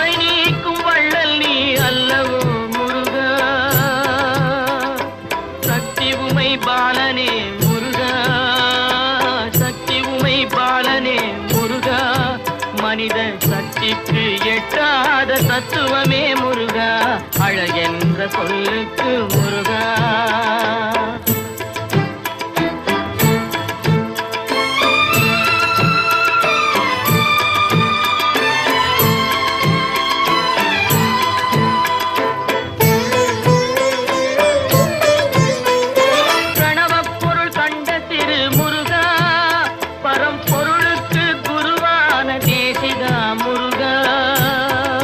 குறை நீக்கும் வள்ளல் நீ அல்லவோ முருகா. சக்தி உமை பாலனே முருகா, சக்தி உமை பாலனே முருகா. மனித சக்திக்கு எட்டாத தத்துவமே முருகா, அழகென்ற சொல்லுக்கு முருகா.